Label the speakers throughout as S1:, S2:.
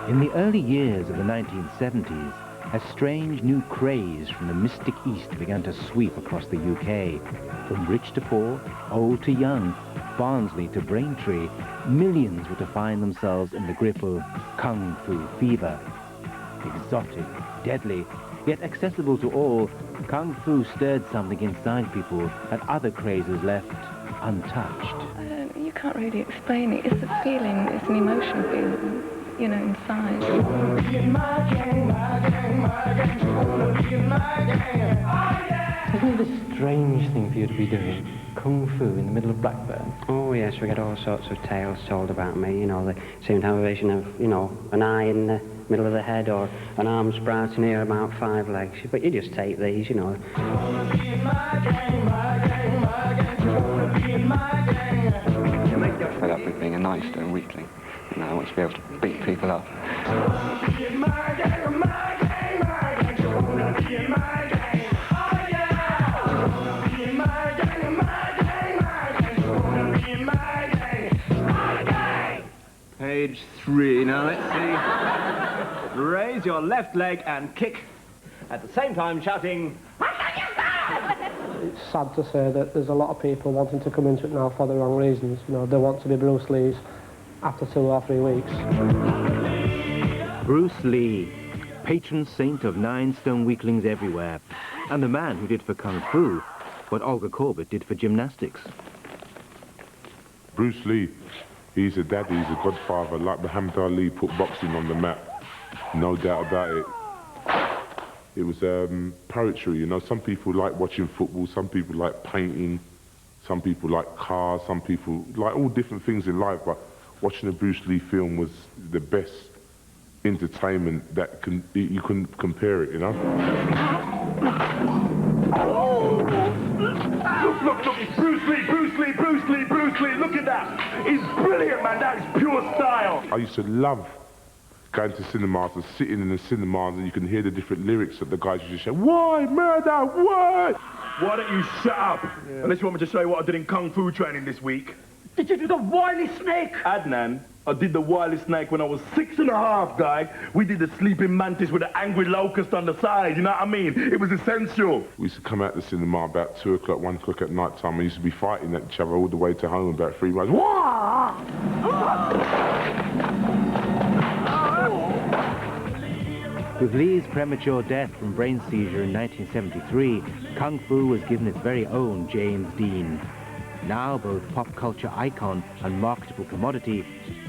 S1: In the early years of the 1970s, a strange new craze from the mystic East began to sweep across the UK. From rich to poor, old to young, Barnsley to Braintree, millions were to find themselves in the grip of Kung Fu fever. Exotic, deadly, yet accessible to all, Kung Fu stirred something inside people that other crazes left untouched.
S2: You can't really explain it. It's a feeling, it's an emotion feeling, you know, inside.
S3: Isn't it a strange thing for you to be doing? Kung Fu in the middle of Blackburn?
S4: Oh yes, we get all sorts of tales told about me, you know. They seem to have a vision of, you know, an eye in the middle of the head or an arm sprouting here about 5 legs. But you just take these, you know.
S5: Fed up with being a nice stone weakling. You know, I want to be able to beat people up.
S6: Page 3. Now let's see. Raise your left leg and kick. At the same time shouting,
S7: It's sad to say that there's a lot of people wanting to come into it now for the wrong reasons. You know, they want to be Bruce Lee's after 2 or 3 weeks.
S1: Bruce Lee, patron saint of 9 stone weaklings everywhere, and the man who did for Kung Fu what Olga Corbett did for gymnastics.
S8: Bruce Lee, he's a daddy, he's a godfather. Like Muhammad Ali put boxing on the map, no doubt about it. It was poetry, you know. Some people like watching football, some people like painting, some people like cars, some people like all different things in life, but watching a Bruce Lee film was the best entertainment that you couldn't compare it, you know.
S9: Look, it's Bruce Lee, Bruce Lee, Bruce Lee, Bruce Lee, look at that. He's brilliant, man, that is pure style.
S8: I used to love going to cinemas and sitting in the cinemas and you can hear the different lyrics that the guys used to say, why, murder, why?
S9: Why don't you shut up? Yeah. Unless you want me to show you what I did in Kung Fu training this week.
S7: Did you do the wily snake?
S9: Adnan, I did the wily snake when I was 6.5, guy. We did the sleeping mantis with the angry locust on the side, you know what I mean? It was essential.
S8: We used to come out the cinema about 2 o'clock, 1 o'clock at night time. We used to be fighting at each other all the way to home about 3 miles.
S1: With Lee's premature death from brain seizure in 1973, Kung Fu was given its very own James Dean. Now both pop culture icon and marketable commodity,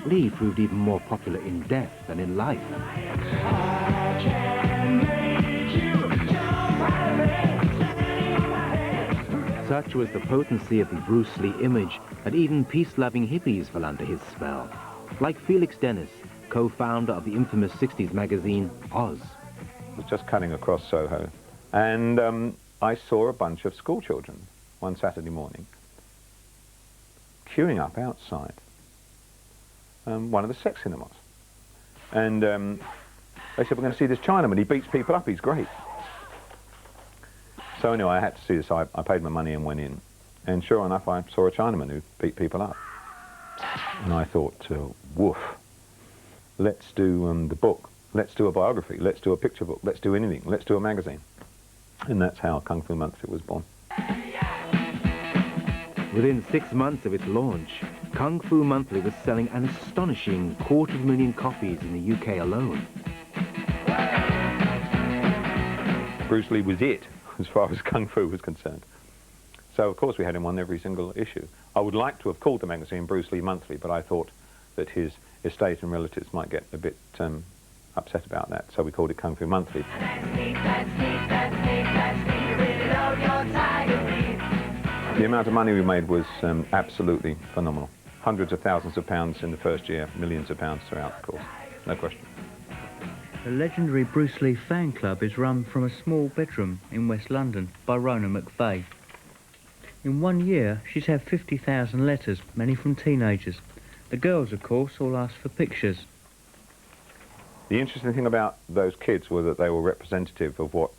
S1: Lee proved even more popular in death than in life. Such was the potency of the Bruce Lee image that even peace-loving hippies fell under his spell. Like Felix Dennis, co-founder of the infamous 60s magazine, Oz.
S10: I was just cutting across Soho, and I saw a bunch of school children one Saturday morning queuing up outside one of the sex cinemas. And they said, we're going to see this Chinaman, he beats people up, he's great. So anyway, I had to see this, I paid my money and went in. And sure enough, I saw a Chinaman who beat people up. And I thought, woof, let's do the book, let's do a biography, let's do a picture book, let's do anything, let's do a magazine. And that's how Kung Fu Monthly was born.
S1: Within 6 months of its launch, Kung Fu Monthly was selling an astonishing 250,000 copies in the UK alone.
S10: Bruce Lee was it, as far as Kung Fu was concerned. So, of course, we had him on every single issue. I would like to have called the magazine Bruce Lee Monthly, but I thought that his estate and relatives might get a bit upset about that, so we called it Kung Fu Monthly. The amount of money we made was absolutely phenomenal. Hundreds of thousands of pounds in the first year, millions of pounds throughout, of course, no question.
S11: The legendary Bruce Lee fan club is run from a small bedroom in West London by Rona McVeigh. In 1 year, she's had 50,000 letters, many from teenagers. The girls, of course, all ask for pictures.
S10: The interesting thing about those kids was that they were representative of what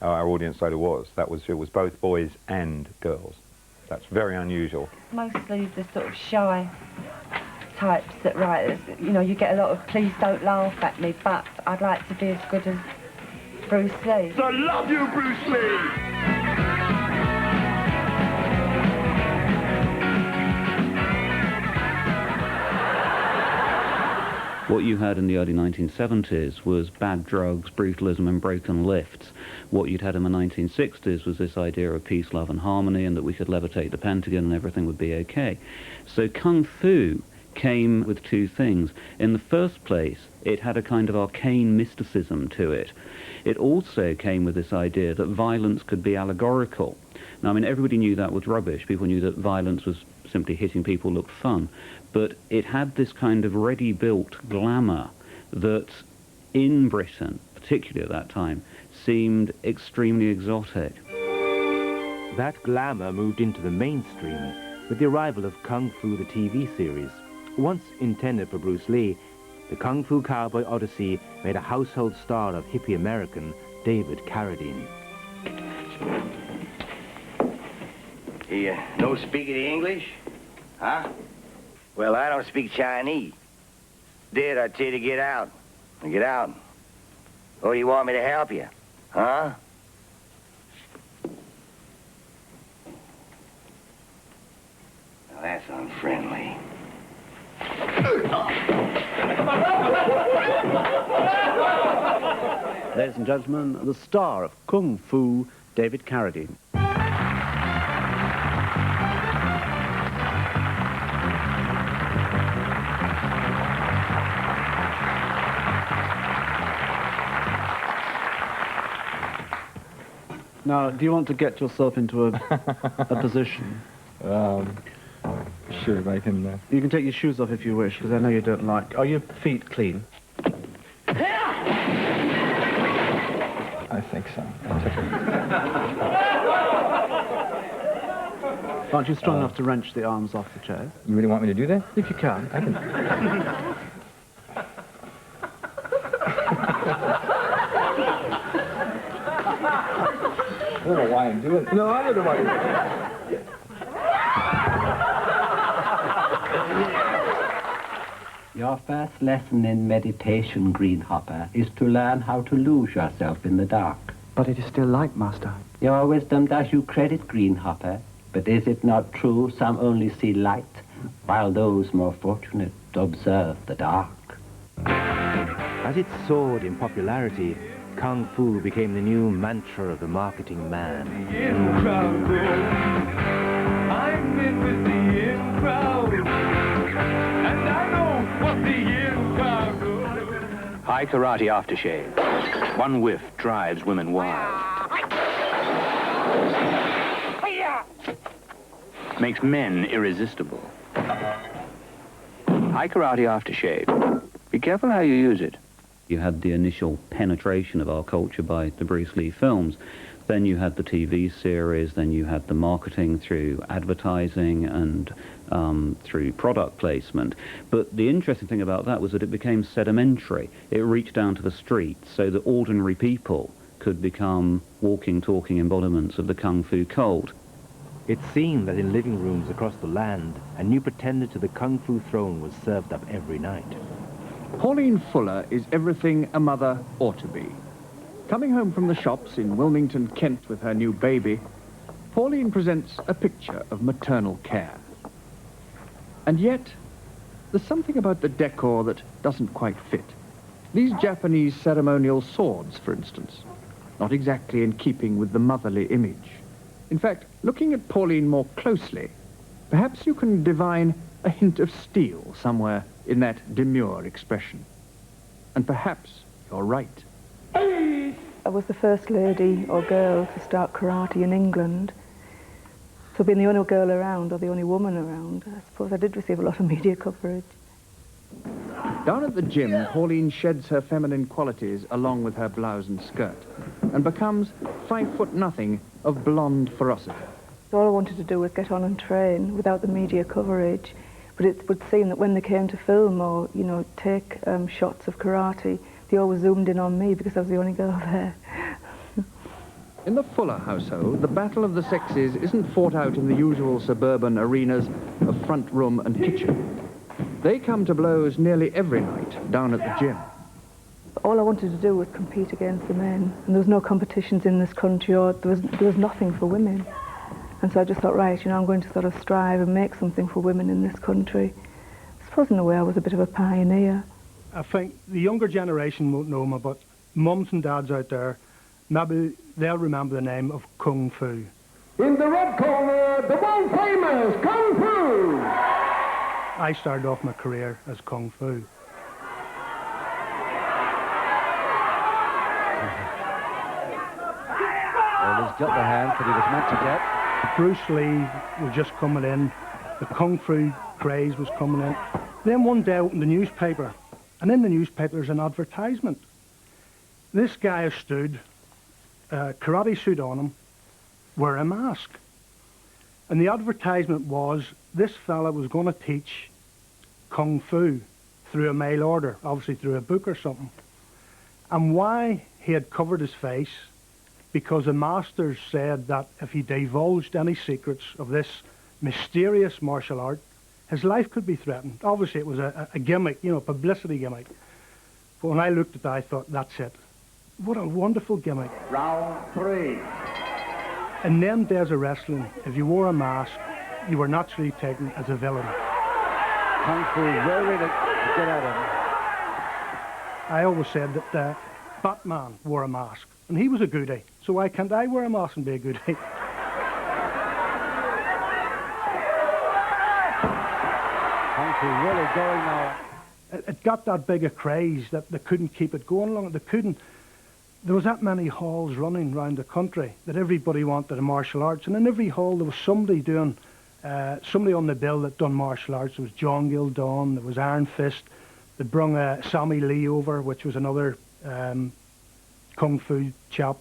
S10: our audience later was. It was both boys and girls. That's very unusual.
S12: Mostly the sort of shy types that write, you know, you get a lot of please don't laugh at me, but I'd like to be as good as Bruce Lee.
S9: I love you, Bruce Lee!
S13: What you had in the early 1970s was bad drugs, brutalism and broken lifts. What you'd had in the 1960s was this idea of peace, love and harmony, and that we could levitate the Pentagon and everything would be okay. So Kung Fu came with two things. In the first place, it had a kind of arcane mysticism to it. It also came with this idea that violence could be allegorical. Now, I mean, everybody knew that was rubbish. People knew that violence was simply hitting people looked fun. But it had this kind of ready-built glamour that, in Britain, particularly at that time, seemed extremely exotic.
S1: That glamour moved into the mainstream with the arrival of Kung Fu the TV series. Once intended for Bruce Lee, the Kung Fu Cowboy Odyssey made a household star of hippie American David Carradine.
S14: You don't speak any English? Huh? Well, I don't speak Chinese. Did I tell you to get out? Get out. Or do you want me to help you? Huh? Now, that's unfriendly.
S15: Ladies and gentlemen, the star of Kung Fu, David Carradine. Now, do you want to get yourself into a position?
S16: Sure, I can...
S15: You can take your shoes off if you wish, because I know you don't like... Are your feet clean?
S16: I think so.
S15: Aren't you strong enough to wrench the arms off the chair?
S16: You really want me to do that?
S15: If you can.
S16: I can. I don't know why I'm doing it.
S15: No, I don't know why you're doing it.
S17: Your first lesson in meditation, Greenhopper, is to learn how to lose yourself in the dark.
S15: But it is still light, Master.
S17: Your wisdom does you credit, Greenhopper, but is it not true some only see light, while those more fortunate observe the dark?
S1: As it soared in popularity, Kung Fu became the new mantra of the marketing man.
S18: I'm in with the in crowd, and I know what the in crowd goes.
S19: High karate aftershave. One whiff drives women wild. Makes men irresistible. High karate aftershave. Be careful how you use it.
S13: You had the initial penetration of our culture by the Bruce Lee films. Then you had the TV series, then you had the marketing through advertising and through product placement. But the interesting thing about that was that it became sedimentary. It reached down to the streets so that ordinary people could become walking, talking embodiments of the Kung Fu cult.
S1: It seemed that in living rooms across the land, a new pretender to the Kung Fu throne was served up every night.
S20: Pauline Fuller is everything a mother ought to be. Coming home from the shops in Wilmington, Kent with her new baby, Pauline presents a picture of maternal care. And yet, there's something about the decor that doesn't quite fit. These Japanese ceremonial swords, for instance, not exactly in keeping with the motherly image. In fact, looking at Pauline more closely, perhaps you can divine a hint of steel somewhere in that demure expression. And perhaps you're right.
S2: I was the first lady or girl to start karate in England. So being the only girl around, or the only woman around, I suppose I did receive a lot of media coverage.
S20: Down at the gym, Pauline sheds her feminine qualities along with her blouse and skirt and becomes 5'0" of blonde ferocity.
S2: All I wanted to do was get on and train without the media coverage. But it would seem that when they came to film or, you know, take shots of karate, they always zoomed in on me because I was the only girl there.
S20: In the Fuller household, the battle of the sexes isn't fought out in the usual suburban arenas of front room and kitchen. They come to blows nearly every night down at the gym.
S2: All I wanted to do was compete against the men, and there was no competitions in this country, or there was nothing for women. And so I just thought, right, you know, I'm going to sort of strive and make something for women in this country. I suppose in a way I was a bit of a pioneer.
S21: I think the younger generation won't know me, but mums and dads out there, maybe they'll remember the name of Kung Fu.
S18: In the red corner, the world famous Kung Fu!
S21: I started off my career as Kung Fu.
S15: Well, he's got the hand that he was meant to get.
S21: Bruce Lee was just coming in, the Kung Fu craze was coming in. Then one day I opened the newspaper, and in the newspaper there's an advertisement. This guy has stood, karate suit on him, wearing a mask. And the advertisement was this fella was going to teach Kung Fu through a mail order, obviously through a book or something. And why he had covered his face, because the masters said that if he divulged any secrets of this mysterious martial art, his life could be threatened. Obviously it was a gimmick, you know, a publicity gimmick. But when I looked at that, I thought, that's it. What a wonderful gimmick.
S18: Round 3.
S21: In them days of wrestling, if you wore a mask, you were naturally taken as a villain.
S15: Kung Fu raring to get at him.
S21: I always said that Batman wore a mask, and he was a goodie. So why can't I wear a mask and be a goodie?
S15: Kung Fu really going now.
S21: It got that big a craze that they couldn't keep it going long. They couldn't. There was that many halls running around the country that everybody wanted a martial arts, and in every hall there was somebody doing, somebody on the bill that done martial arts. There was John Gildon, there was Iron Fist. They brung Sammy Lee over, which was another Kung Fu chap,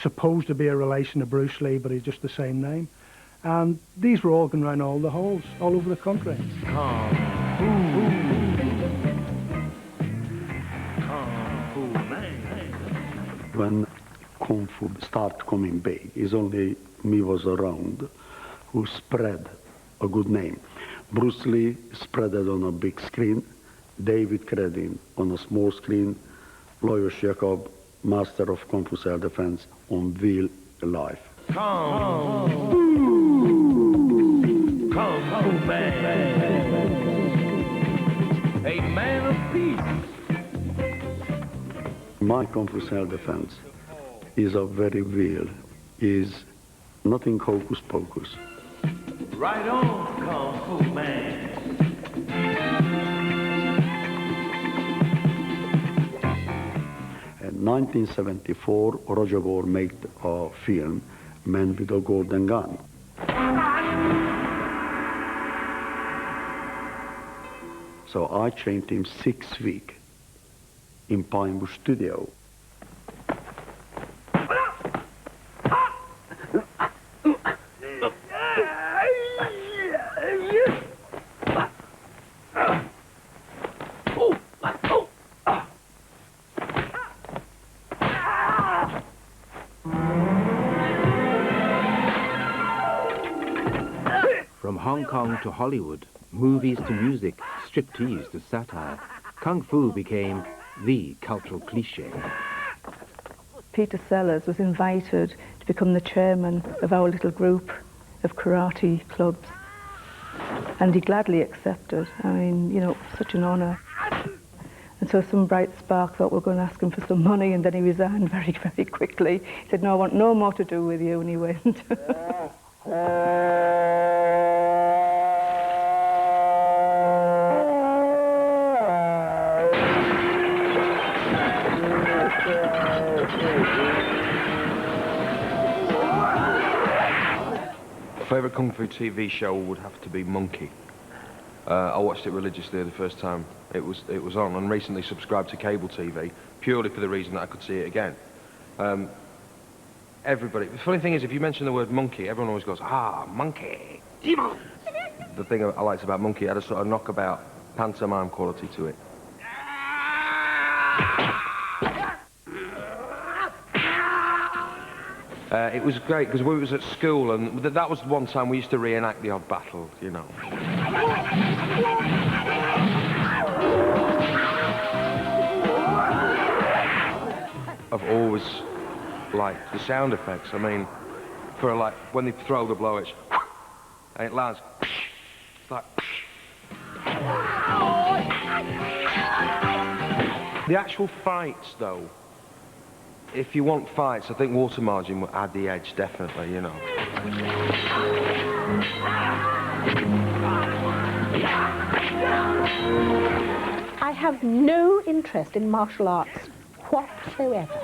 S21: supposed to be a relation to Bruce Lee, but he's just the same name. And these were all going around all the halls, all over the country.
S18: Kung Fu man.
S22: When Kung Fu started coming big, it's only me was around who spread a good name. Bruce Lee spread it on a big screen, David Carradine on a small screen, Lawyer Jacob, master of Kung Fu self-defense, on real life.
S18: Kung Fu man. A man of peace.
S22: My Kung Fu self-defense is a very real, is nothing hocus pocus.
S18: Right on, Kung Fu man.
S22: In 1974, Roger Moore made a film, Man with a Golden Gun. So I trained him 6 weeks in Pinebush Studio.
S1: From Hong Kong to Hollywood, movies to music, striptease to satire, Kung Fu became the cultural cliché.
S2: Peter Sellers was invited to become the chairman of our little group of karate clubs, and he gladly accepted. I mean, you know, such an honour. And so some bright spark thought we were going to ask him for some money, and then he resigned very, very quickly. He said, no, I want no more to do with you, and he went.
S23: Favourite Kung Fu TV show would have to be Monkey. I watched it religiously the first time it was on, and recently subscribed to cable TV purely for the reason that I could see it again. Everybody, the funny thing is, if you mention the word monkey, everyone always goes, ah, monkey. The thing I liked about Monkey had a sort of knockabout pantomime quality to it. It was great because we was at school, and that was one time we used to reenact the odd battle, you know. I've always liked the sound effects. I mean, for like when they throw the blow, it's and it lands. It's like. The actual fights, though. If you want fights, I think water margin will add the edge, definitely, you know.
S3: I have no interest in martial arts whatsoever,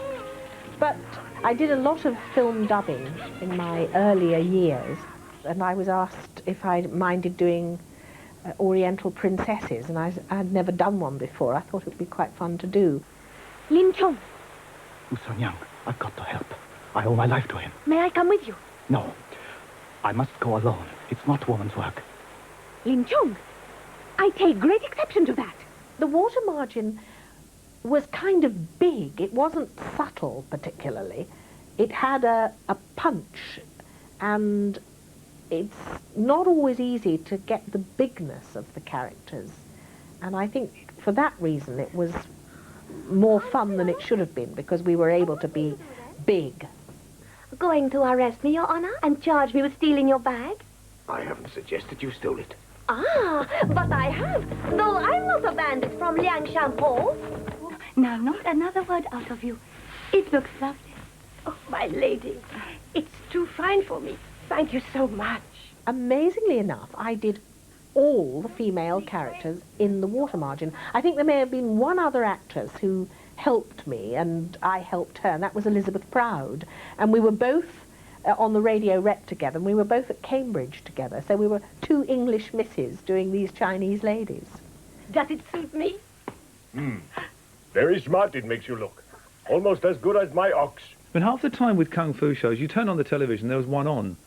S3: but I did a lot of film dubbing in my earlier years, and I was asked if I minded doing Oriental princesses, and I'd never done one before. I thought it would be quite fun to do.
S4: Lin Chung,
S5: Sun Yang, I've got to help. I owe my life to him.
S4: may I come with you?
S5: No, I must go alone. It's not woman's work.
S4: Lin Chung, I take great exception to that.
S3: The water margin was kind of big. It wasn't subtle, particularly. It had a punch, and it's not always easy to get the bigness of the characters. And I think for that reason it was more fun than it should have been, because we were able to be big.
S4: Going to arrest me, Your Honor, and charge me with stealing your bag?
S5: I haven't suggested you stole it.
S4: Ah, but I have, though I'm not a bandit from Liangshan Po. Now, not another word out of you. It looks lovely. Oh, my lady, it's too fine for me. Thank you so much.
S3: Amazingly enough, I did all the female characters in the water margin. I think there may have been one other actress who helped me, and I helped her, and that was Elizabeth Proud. And we were both on the radio rep together, and we were both at Cambridge together, so we were two English misses doing these Chinese ladies.
S4: Does it suit me?
S24: Very smart it makes you look. Almost as good as my ox.
S10: But half the time with kung fu shows, you turn on the television, there was one on,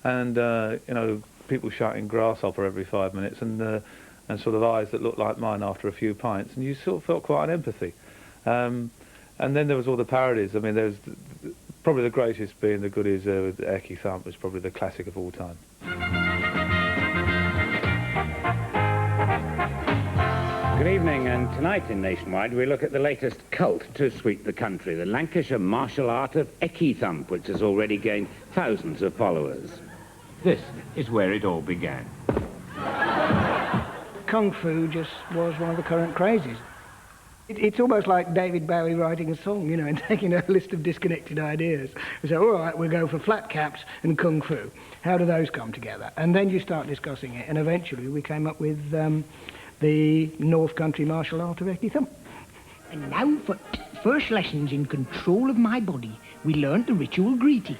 S10: and you know, people shouting grasshopper every 5 minutes, and sort of eyes that looked like mine after a few pints, and you sort of felt quite an empathy. And then there was all the parodies. I mean, there's probably the greatest being the goodies with Eki Thump was probably the classic of all time.
S25: Good evening, and tonight in Nationwide we look at the latest cult to sweep the country, the Lancashire martial art of Eki Thump, which has already gained thousands of followers. This is where it all began.
S21: Kung Fu just was one of the current crazes. It's almost like David Bowie writing a song, you know, and taking a list of disconnected ideas. We say, all right, we'll go for flat caps and Kung Fu. How do those come together? And then you start discussing it, and eventually we came up with the North Country martial art of Eki Thump.
S26: And now for first lessons in control of my body, we learnt the ritual greeting.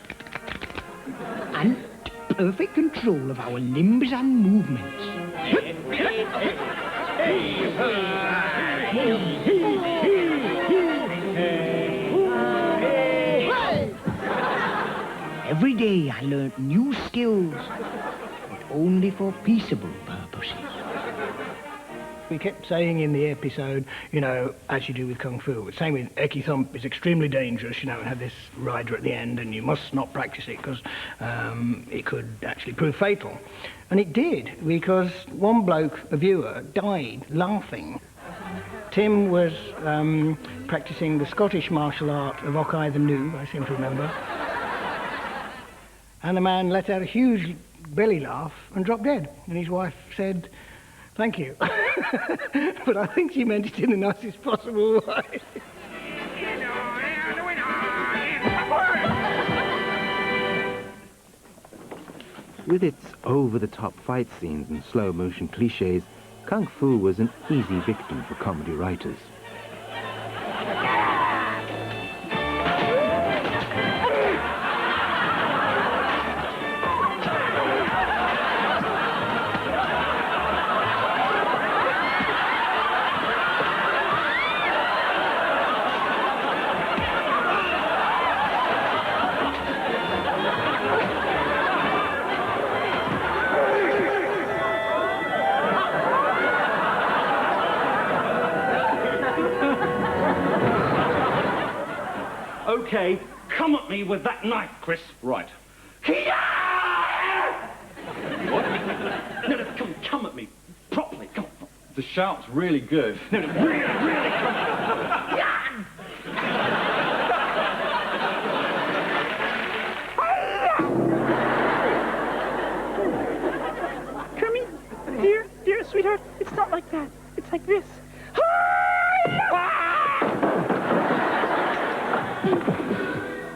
S26: And perfect control of our limbs and movements. Every day I learnt new skills, but only for peaceable purposes.
S21: We kept saying in the episode, you know, as you do with Kung Fu, saying with Eki Thump is extremely dangerous, you know, and had this rider at the end, and you must not practice it because it could actually prove fatal. And it did, because one bloke, a viewer, died laughing. Tim was practicing the Scottish martial art of Okai the New, I seem to remember. And the man let out a huge belly laugh and dropped dead. And his wife said, "Thank you." But I think she meant it in the nicest possible way.
S1: With its over-the-top fight scenes and slow-motion cliches, Kung Fu was an easy victim for comedy writers.
S6: Okay,
S7: come at me with that knife, Chris.
S5: Right.
S7: What? No, come at me. Properly, come on.
S5: The shout's really good.
S7: No, really, come on.
S8: Kermit, dear sweetheart, it's not like that. It's like this.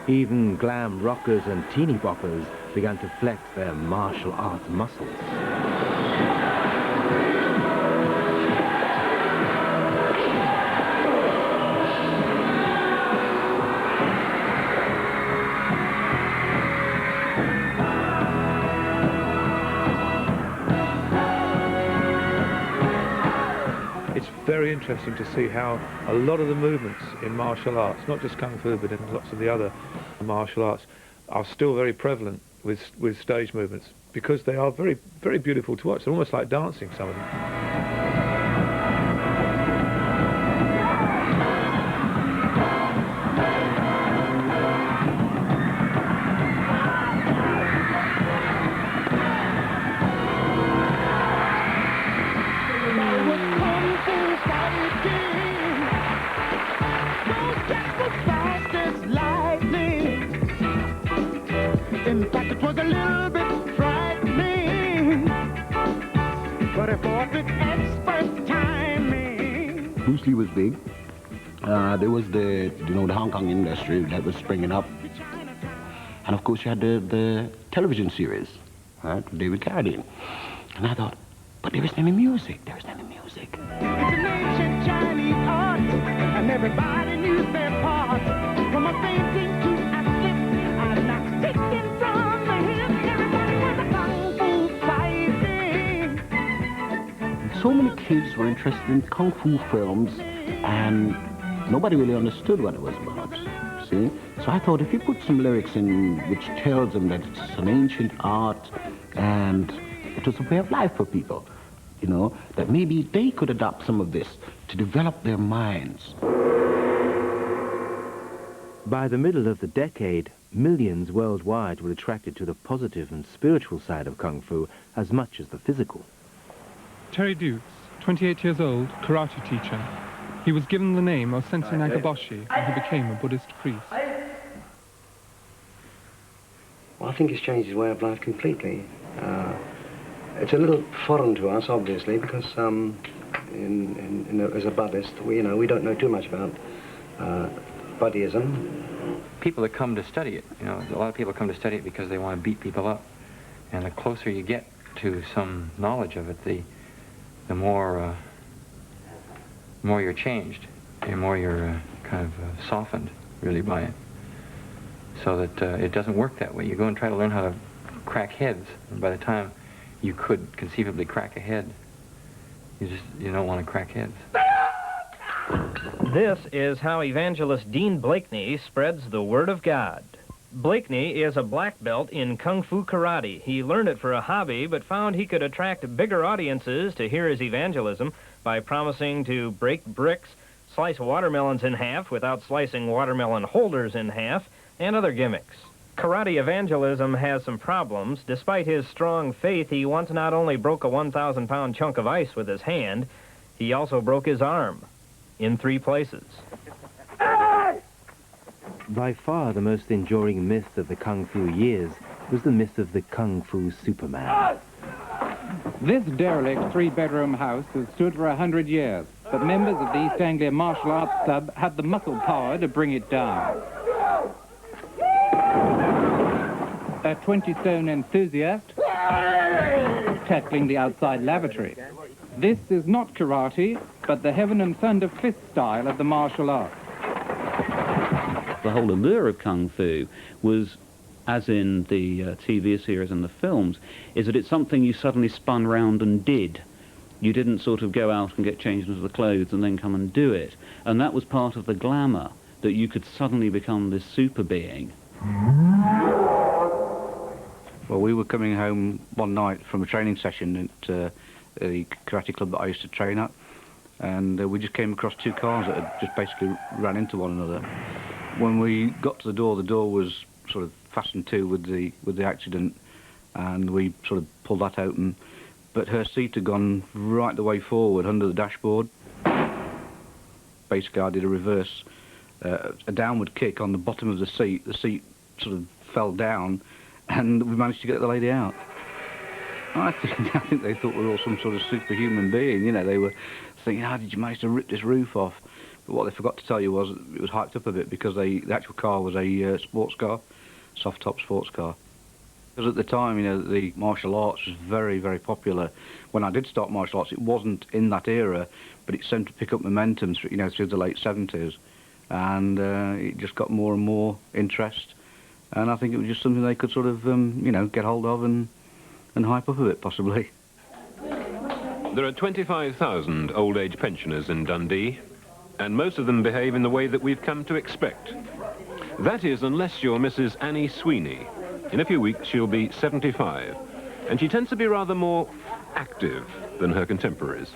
S1: Even glam rockers and teeny boppers began to flex their martial arts muscles.
S9: It's very interesting to see how a lot of the movements in martial arts, not just Kung Fu, but in lots of the other martial arts, are still very prevalent with stage movements, because they are very, very beautiful to watch. They're almost like dancing, some of them.
S18: In fact, it was a little bit frightening, but I fought with expert timing.
S11: Bruce Lee was big. There was the Hong Kong industry that was springing up. And of course you had the television series, right, with David Carradine. And I thought, but there isn't any music, there isn't any music.
S18: It's an ancient Chinese art, and everybody knew their part. From a painting to a slip, I'm not taking from the hip. Everybody was a kung fu fighting.
S11: So many kids were interested in kung fu films, and nobody really understood what it was about, see? So I thought if you put some lyrics in which tells them that it's an ancient art and it was a way of life for people, you know, that maybe they could adopt some of this to develop their minds.
S1: By the middle of the decade, millions worldwide were attracted to the positive and spiritual side of Kung Fu as much as the physical.
S12: Terry Dukes, 28 years old, karate teacher. He was given the name of Sensei Nagaboshi and he became a Buddhist priest.
S17: Well, I think it's changed his way of life completely. It's a little foreign to us, obviously, because as a Buddhist, we don't know too much about Buddhism.
S14: People that come to study it, a lot of people come to study it because they want to beat people up. And the closer you get to some knowledge of it, the more you're changed, the more you're kind of softened, really, by it. So that it doesn't work that way. You go and try to learn how to crack heads, and by the time you could conceivably crack a head, you don't want to crack heads.
S27: This is how evangelist Dean Blakeney spreads the word of God. Blakeney is a black belt in Kung Fu Karate. He learned it for a hobby, but found he could attract bigger audiences to hear his evangelism by promising to break bricks, slice watermelons in half without slicing watermelon holders in half, and other gimmicks. Karate evangelism has some problems. Despite his strong faith, he once not only broke a 1,000-pound chunk of ice with his hand, he also broke his arm in 3 places.
S1: By far the most enduring myth of the Kung Fu years was the myth of the Kung Fu Superman.
S28: This derelict 3-bedroom house has stood for 100 years, but members of the East Anglia Martial Arts Club had the muscle power to bring it down. A 20-stone enthusiast tackling the outside lavatory. This is not karate, but the heaven and thunder fist style of the martial arts.
S13: The whole allure of Kung Fu was, as in the TV series and the films, is that it's something you suddenly spun round and did. You didn't sort of go out and get changed into the clothes and then come and do it. And that was part of the glamour, that you could suddenly become this super being.
S15: Well, we were coming home one night from a training session at the karate club that I used to train at,
S2: and we just came across two cars that had just basically ran into one another. When we got to the door was sort of fastened to with the accident, and we sort of pulled that open, but her seat had gone right the way forward under the dashboard. Basically, I did a reverse, a downward kick on the bottom of the seat. The seat sort of fell down, and we managed to get the lady out. I think they thought we were all some sort of superhuman being. You know, they were thinking, how did you manage to rip this roof off? But what they forgot to tell you was it was hyped up a bit because the actual car was a sports car, soft-top sports car. Because at the time, you know, the martial arts was very, very popular. When I did start martial arts, it wasn't in that era, but it seemed to pick up momentum through, you know, through the late 70s. And it just got more and more interest. And I think it was just something they could sort of, you know, get hold of and hype up a bit, possibly.
S3: There are 25,000 old-age pensioners in Dundee, and most of them behave in the way that we've come to expect. That is, unless you're Mrs. Annie Sweeney. In a few weeks, she'll be 75, and she tends to be rather more active than her contemporaries.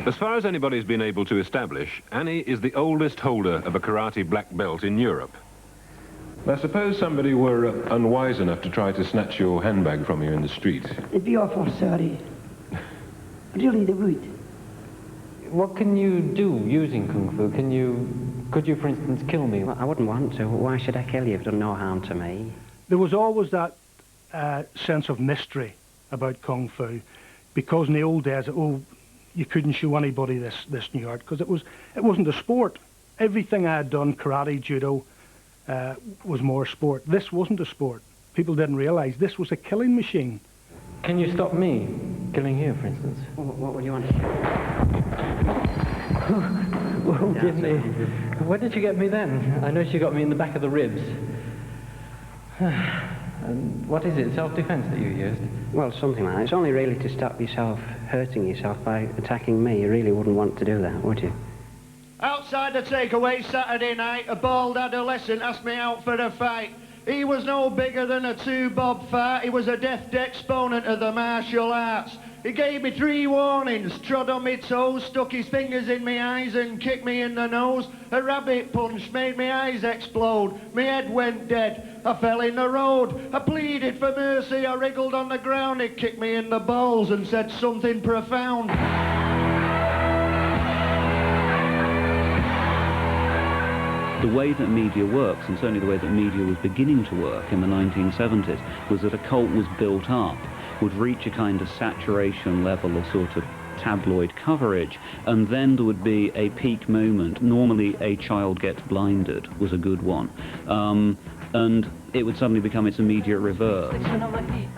S3: As far as anybody's been able to establish, Annie is the oldest holder of a karate black belt in Europe.
S4: Now, suppose somebody were unwise enough to try to snatch your handbag from you in the street.
S16: They'd be awful sorry. Really, they would.
S14: What can you do using Kung Fu? Could you, for instance, kill me?
S17: Well, I wouldn't want to. Why should I kill you? You've done no harm to me.
S21: There was always that sense of mystery about Kung Fu, because in the old days, you couldn't show anybody this new art, because it wasn't a sport. Everything I had done, karate, judo, was more sport. This wasn't a sport. People didn't realise this was a killing machine.
S14: Can you stop me killing you, for instance?
S17: What would you want to do?
S14: Well, give me. Where did you get me then? I noticed you got me in the back of the ribs. And what is it, self-defense that you used?
S17: Well, something like that. It's only really to stop yourself hurting yourself by attacking me. You really wouldn't want to do that, would you?
S19: Outside the takeaway Saturday night, a bald adolescent asked me out for a fight. He was no bigger than a 2-bob fart. He was a deft exponent of the martial arts. He gave me 3 warnings, trod on me toes, stuck his fingers in me eyes and kicked me in the nose. A rabbit punch made me eyes explode. Me head went dead. I fell in the road. I pleaded for mercy. I wriggled on the ground. He kicked me in the balls and said something profound.
S13: The way that media works, and certainly the way that media was beginning to work in the 1970s, was that a cult was built up, would reach a kind of saturation level of sort of tabloid coverage, and then there would be a peak moment. Normally a child gets blinded was a good one, and it would suddenly become its immediate reverse.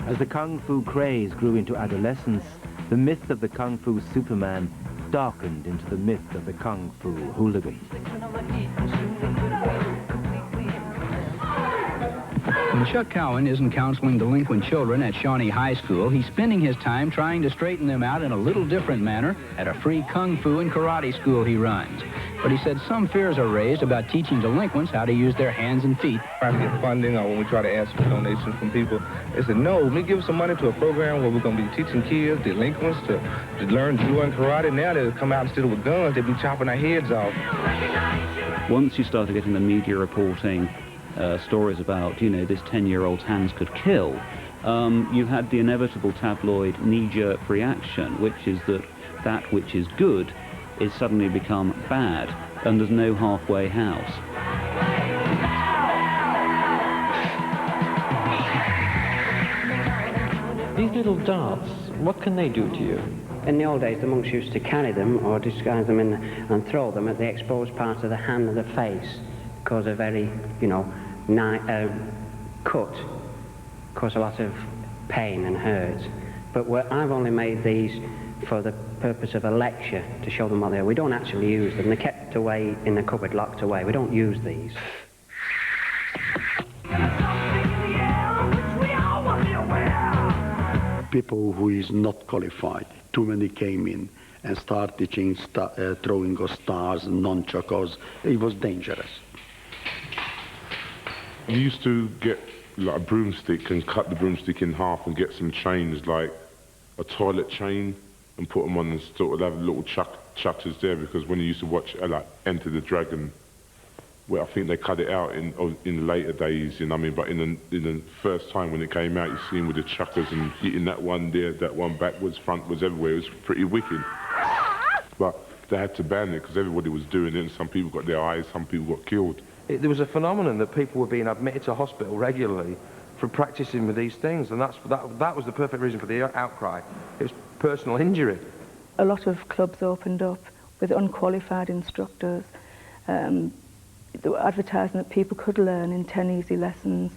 S1: As the Kung Fu craze grew into adolescence, the myth of the Kung Fu Superman darkened into the myth of the Kung Fu hooligan.
S20: When Chuck Cowan isn't counseling delinquent children at Shawnee High School, he's spending his time trying to straighten them out in a little different manner at a free Kung Fu and karate school he runs. But he said some fears are raised about teaching delinquents how to use their hands and feet.
S22: Trying to get funding, or when we try to ask for donations from people, they said, no, we give some money to a program where we're going to be teaching kids, delinquents, to learn judo and karate. Now they come out instead of with guns, they be chopping their heads off.
S13: Once you started getting the media reporting stories about, you know, this 10-year-old's hands could kill, you had the inevitable tabloid knee-jerk reaction, which is that which is good is suddenly become bad, and there's no halfway house.
S14: These little darts, what can they do to you?
S17: In the old days, the monks used to carry them or disguise them in and throw them at the exposed part of the hand and the face, cause a very, you know, cut, cause a lot of pain and hurt. But I've only made these for the purpose of a lecture, to show them what they are. We don't actually use them. They're kept away in the cupboard, locked away. We don't use these.
S23: People who is not qualified, too many came in and started teaching throwing of stars and nunchuckos. It was dangerous.
S29: We used to get like a broomstick and cut the broomstick in half and get some chains, like a toilet chain, and put them on and sort of have little chutters there, because when you used to watch like Enter the Dragon, well, I think they cut it out in later days, you know what I mean? But in the first time when it came out, you see him with the chuckers and hitting that one there, that one backwards, frontwards, everywhere. It was pretty wicked. But they had to ban it because everybody was doing it, and some people got their eyes, some people got killed.
S5: There was a phenomenon that people were being admitted to hospital regularly for practicing with these things, and that was the perfect reason for the outcry. It was personal injury.
S6: A lot of clubs opened up with unqualified instructors. They were advertising that people could learn in 10 easy lessons,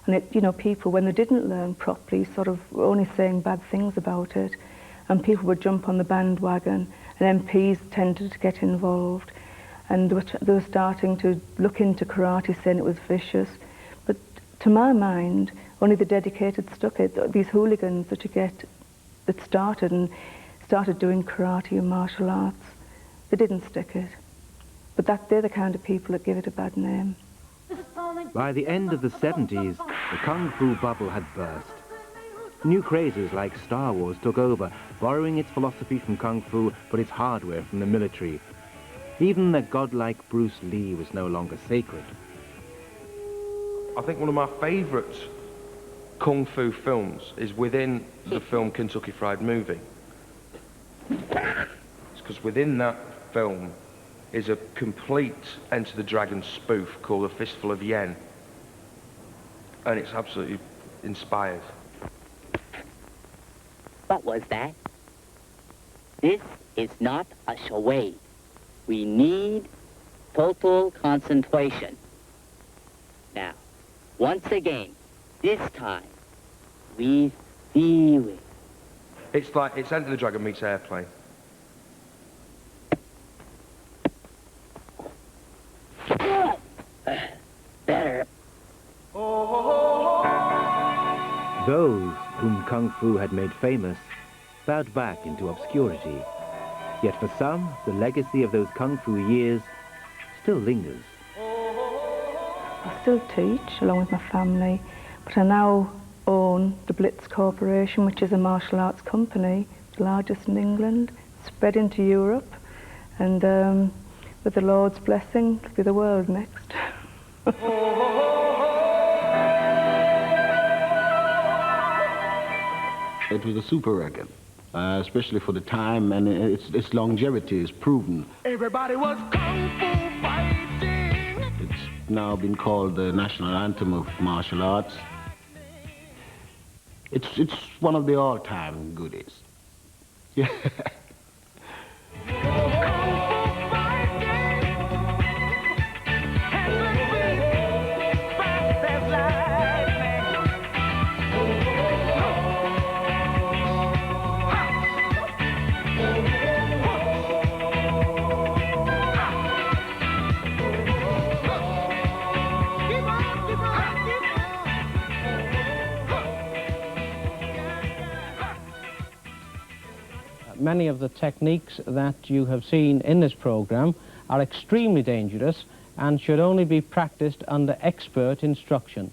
S6: and you know, people, when they didn't learn properly, sort of were only saying bad things about it, and people would jump on the bandwagon, and MPs tended to get involved, and they were starting to look into karate, saying it was vicious. But to my mind, only the dedicated stuck it. These hooligans that you get that started doing karate and martial arts, they didn't stick it. But they're the kind of people that give it a bad name.
S1: By the end of the 70s, the Kung Fu bubble had burst. New crazes like Star Wars took over, borrowing its philosophy from Kung Fu, but its hardware from the military. Even the godlike Bruce Lee was no longer sacred.
S5: I think one of my favourite Kung Fu films is within the film Kentucky Fried Movie. It's because within that film is a complete Enter the Dragon spoof called A Fistful of Yen. And it's absolutely inspired.
S7: What was that? This is not a charade. We need total concentration. Now, once again, this time, we feel it.
S5: It's like, it's Enter the Dragon meets Airplane.
S7: Better.
S1: Those whom Kung Fu had made famous bowed back into obscurity. Yet for some, the legacy of those Kung Fu years still lingers.
S6: I still teach along with my family, but I now own the Blitz Corporation, which is a martial arts company, the largest in England, spread into Europe, and with the Lord's blessing, it'll be the world next.
S11: It was a super record, especially for the time, and its longevity is proven.
S18: Everybody was Kung Fu fighting.
S11: It's now been called the national anthem of martial arts. It's one of the all-time goodies. Yeah.
S8: Many of the techniques that you have seen in this program are extremely dangerous and should only be practiced under expert instruction.